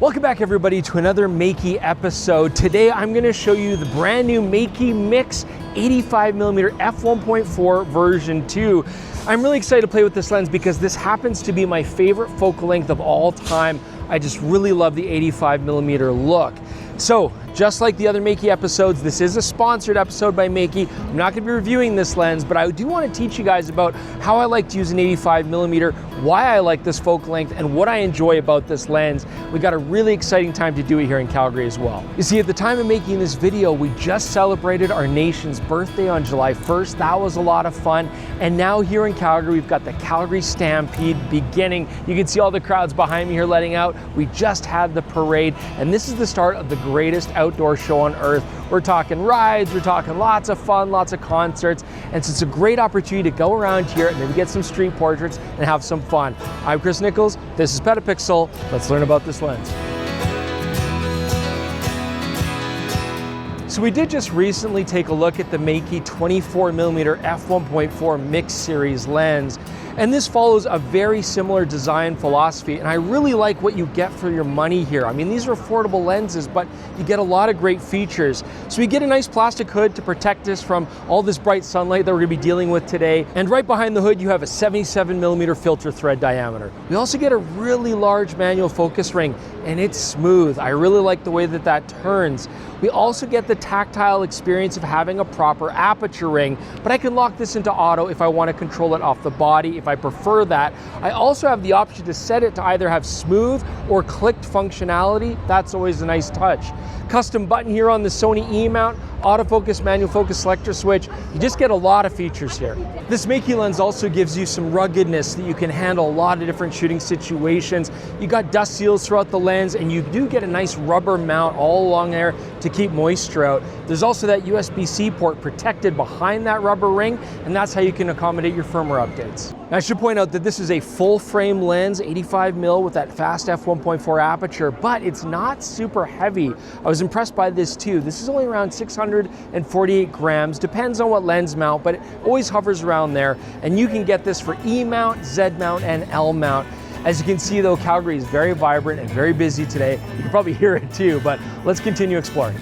Welcome back everybody to another Meike episode. Today I'm going to show you the brand new Meike Mix 85mm f1.4 version 2. I'm really excited to play with this lens because this happens to be my favorite focal length of all time. I just really love the 85mm look. So, just like the other Meike episodes, this is a sponsored episode by Meike. I'm not going to be reviewing this lens, but I do want to teach you guys about how I like to use an 85mm, why I like this focal length, and what I enjoy about this lens. We got a really exciting time to do it here in Calgary as well. You see, at the time of making this video, we just celebrated our nation's birthday on July 1st. That was a lot of fun. And now here in Calgary, we've got the Calgary Stampede beginning. You can see all the crowds behind me here letting out. We just had the parade, and this is the start of the greatest outdoor show on earth. We're talking rides, we're talking lots of fun, lots of concerts, and so it's a great opportunity to go around here and maybe get some street portraits and have some fun. I'm Chris Niccolls, this is PetaPixel. Let's learn about this lens. So we did just recently take a look at the Meike 24mm f1.4 Mix series lens, and this follows a very similar design philosophy, and I really like what you get for your money here. I mean, these are affordable lenses, but you get a lot of great features. So we get a nice plastic hood to protect us from all this bright sunlight that we're gonna be dealing with today, and right behind the hood you have a 77mm filter thread diameter. We also get a really large manual focus ring, and it's smooth. I really like the way that that turns. We also get the tactile experience of having a proper aperture ring, but I can lock this into auto if I want to control it off the body, if I prefer that. I also have the option to set it to either have smooth or clicked functionality. That's always a nice touch. Custom button here on the Sony E-mount, autofocus, manual focus selector switch. You just get a lot of features here. This Meike lens also gives you some ruggedness that you can handle a lot of different shooting situations. You got dust seals throughout the lens, and you do get a nice rubber mount all along there to keep moisture out. There's also that USB-C port protected behind that rubber ring, and that's how you can accommodate your firmware updates. Now, I should point out that this is a full frame lens, 85mm with that fast f1.4 aperture, but it's not super heavy. I was impressed by this too. This is only around 648 grams, depends on what lens mount, but it always hovers around there. And you can get this for E mount, Z mount, and L mount. As you can see though, Calgary is very vibrant and very busy today. You can probably hear it too, but let's continue exploring.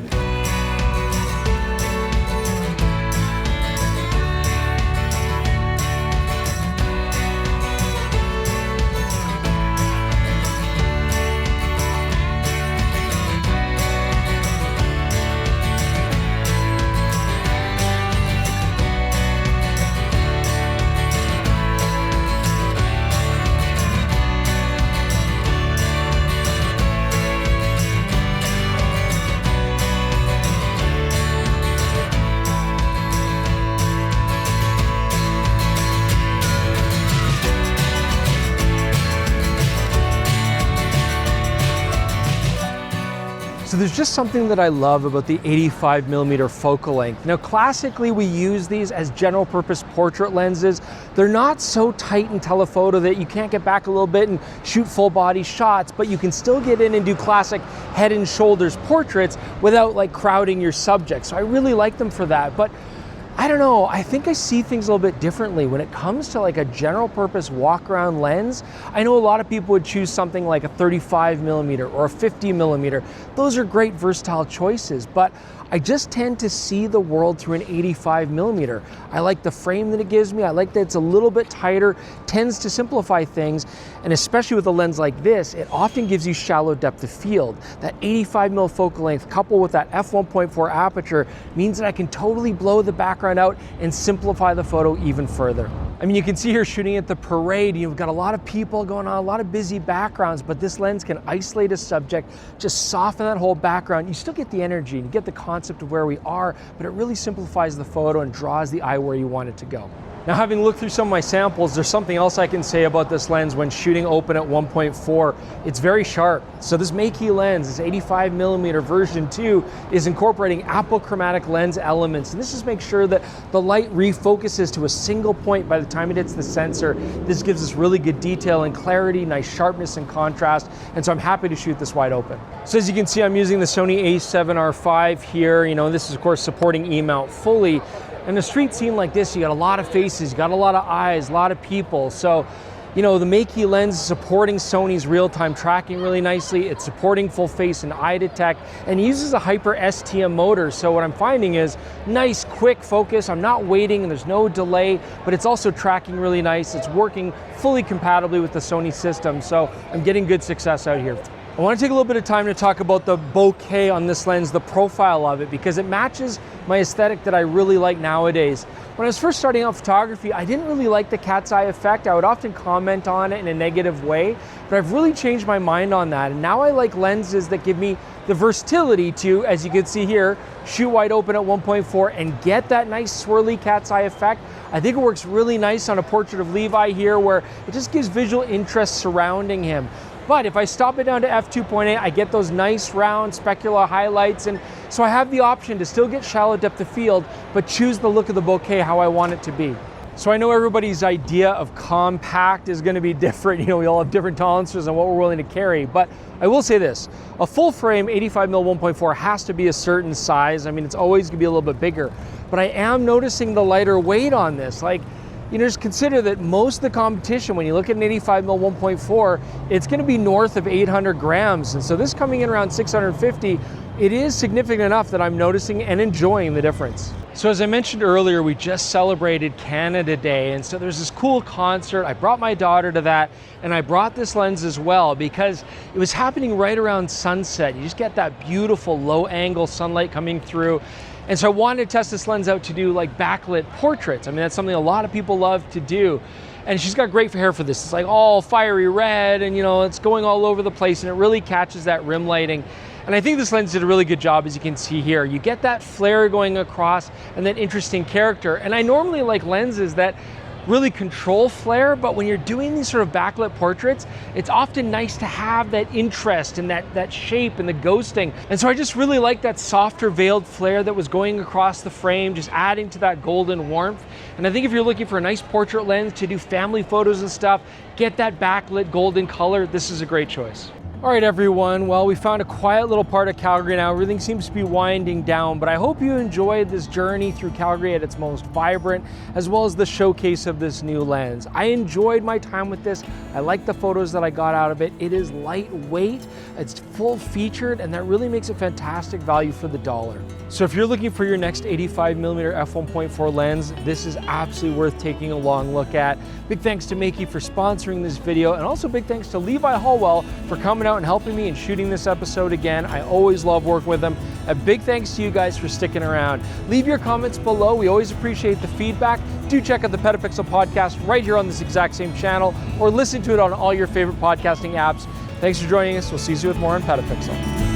So there's just something that I love about the 85mm focal length. Now, classically, we use these as general purpose portrait lenses. They're not so tight in telephoto that you can't get back a little bit and shoot full body shots, but you can still get in and do classic head and shoulders portraits without like crowding your subject. So I really like them for that. But I don't know, I think I see things a little bit differently when it comes to like a general purpose walk around lens. I know a lot of people would choose something like a 35mm or a 50mm. Those are great versatile choices, but I just tend to see the world through an 85mm. I like the frame that it gives me. I like that it's a little bit tighter, tends to simplify things, and especially with a lens like this, it often gives you shallow depth of field. That 85mm focal length coupled with that f1.4 aperture means that I can totally blow the background out and simplify the photo even further. I mean, you can see here shooting at the parade, you've got a lot of people going on, a lot of busy backgrounds, but this lens can isolate a subject, just soften that whole background. You still get the energy, you get the concept of where we are, but it really simplifies the photo and draws the eye where you want it to go. Now, having looked through some of my samples, there's something else I can say about this lens when shooting open at 1.4. It's very sharp. So this Meike lens, this 85mm version 2, is incorporating apochromatic lens elements. And this just makes sure that the light refocuses to a single point by the time it hits the sensor. This gives us really good detail and clarity, nice sharpness and contrast. And so I'm happy to shoot this wide open. So as you can see, I'm using the Sony a7R5 here. You know, this is of course supporting E-mount fully. In a street scene like this, you got a lot of faces, you got a lot of eyes, a lot of people. So You know, the Meike lens is supporting Sony's real-time tracking really nicely. It's supporting full face and eye detect, and it uses a hyper STM motor. So what I'm finding is nice, quick focus. I'm not waiting and there's no delay, but it's also tracking really nice. It's working fully compatibly with the Sony system. So I'm getting good success out here. I want to take a little bit of time to talk about the bokeh on this lens, the profile of it, because it matches my aesthetic that I really like nowadays. When I was first starting out photography, I didn't really like the cat's eye effect. I would often comment on it in a negative way, but I've really changed my mind on that. And now I like lenses that give me the versatility to, as you can see here, shoot wide open at 1.4 and get that nice swirly cat's eye effect. I think it works really nice on a portrait of Levi here, where it just gives visual interest surrounding him. But if I stop it down to f2.8, I get those nice round specular highlights, and so I have the option to still get shallow depth of field, but choose the look of the bokeh how I want it to be. So I know everybody's idea of compact is gonna be different. You know, we all have different tolerances on what we're willing to carry, but I will say this, a full frame 85mm 1.4 has to be a certain size. I mean, it's always gonna be a little bit bigger, but I am noticing the lighter weight on this. Like, you know, just consider that most of the competition, when you look at an 85mm 1.4, it's gonna be north of 800 grams. And so this coming in around 650, it is significant enough that I'm noticing and enjoying the difference. So as I mentioned earlier, we just celebrated Canada Day. And so there's this cool concert. I brought my daughter to that, and I brought this lens as well because it was happening right around sunset. You just get that beautiful low angle sunlight coming through. And so I wanted to test this lens out to do like backlit portraits. I mean, that's something a lot of people love to do. And she's got great hair for this. It's like all fiery red and, you know, it's going all over the place, and it really catches that rim lighting. And I think this lens did a really good job, as you can see here. You get that flare going across and that interesting character. And I normally like lenses that really control flare, but when you're doing these sort of backlit portraits, it's often nice to have that interest and that shape and the ghosting. And so I just really like that softer veiled flare that was going across the frame, just adding to that golden warmth. And I think if you're looking for a nice portrait lens to do family photos and stuff, get that backlit golden color, this is a great choice. All right, everyone. Well, we found a quiet little part of Calgary now. Everything seems to be winding down, but I hope you enjoyed this journey through Calgary at its most vibrant, as well as the showcase of this new lens. I enjoyed my time with this. I like the photos that I got out of it. It is lightweight, it's full featured, and that really makes it fantastic value for the dollar. So if you're looking for your next 85mm f1.4 lens, this is absolutely worth taking a long look at. Big thanks to Meike for sponsoring this video, and also big thanks to Levi Hallwell for coming out and helping me in shooting this episode again. I always love working with them. A big thanks to you guys for sticking around. Leave your comments below. We always appreciate the feedback. Do check out the PetaPixel podcast right here on this exact same channel, or listen to it on all your favorite podcasting apps. Thanks for joining us. We'll see you with more on PetaPixel.